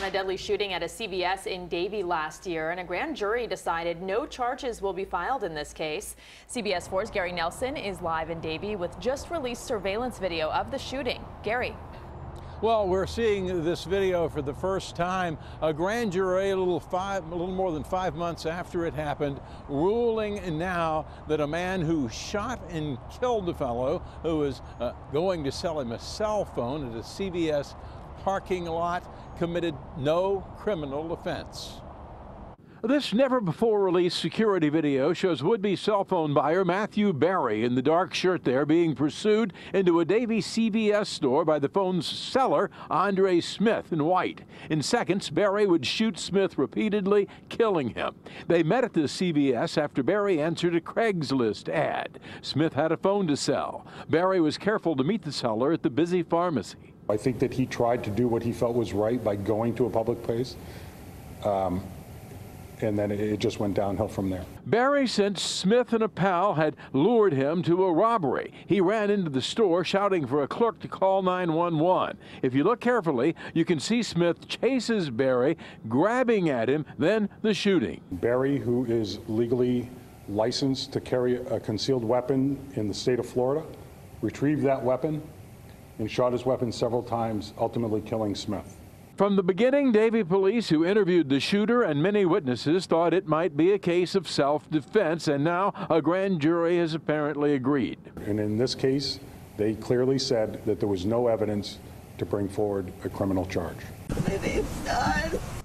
on a deadly shooting at a CVS in Davie last year, and a grand jury decided no charges will be filed in this case. CBS 4's Gary Nelson is live in Davie with just released surveillance video of the shooting. Gary. Well, we're seeing this video for the first time. A grand jury, a little more than 5 months after it happened, ruling now that a man who shot and killed a fellow who was going to sell him a cell phone at a CVS parking lot committed no criminal offense. This never-before-released security video shows would-be cell phone buyer Matthew Barry in the dark shirt there being pursued into a Davie CVS store by the phone's seller, Andre Smith, in white. In seconds, Barry would shoot Smith repeatedly, killing him. They met at the CVS after Barry answered a Craigslist ad. Smith had a phone to sell. Barry was careful to meet the seller at the busy pharmacy. I think that he tried to do what he felt was right by going to a public place. And then it just went downhill from there. Barry said Smith and a pal had lured him to a robbery. He ran into the store shouting for a clerk to call 911. If you look carefully, you can see Smith chases Barry, grabbing at him, then the shooting. Barry, who is legally licensed to carry a concealed weapon in the state of Florida, retrieved that weapon and shot his weapon several times, ultimately killing Smith. From the beginning, Davie police, who interviewed the shooter and many witnesses, thought it might be a case of self-defense, and now a grand jury has apparently agreed. And in this case, they clearly said that there was no evidence to bring forward a criminal charge.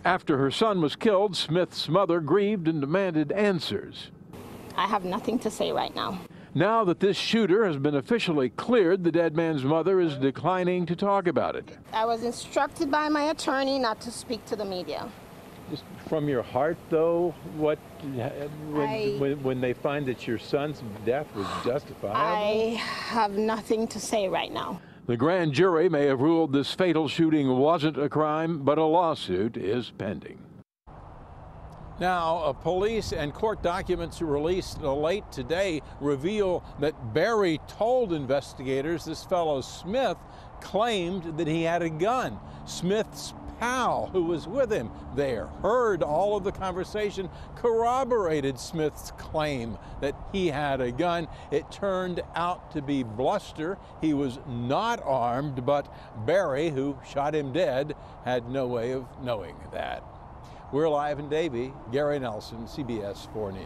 After her son was killed, Smith's mother grieved and demanded answers. I have nothing to say right now. Now that this shooter has been officially cleared, the dead man's mother is declining to talk about it. I was instructed by my attorney not to speak to the media. Just from your heart, though, when they find that your son's death was justifiable? I have nothing to say right now. The grand jury may have ruled this fatal shooting wasn't a crime, but a lawsuit is pending. Now, police and court documents released late today reveal that Barry told investigators this fellow Smith claimed that he had a gun. Smith's pal, who was with him there, heard all of the conversation, corroborated Smith's claim that he had a gun. It turned out to be bluster. He was not armed, but Barry, who shot him dead, had no way of knowing that. We're live in Davie. Gary Nelson, CBS 4 News.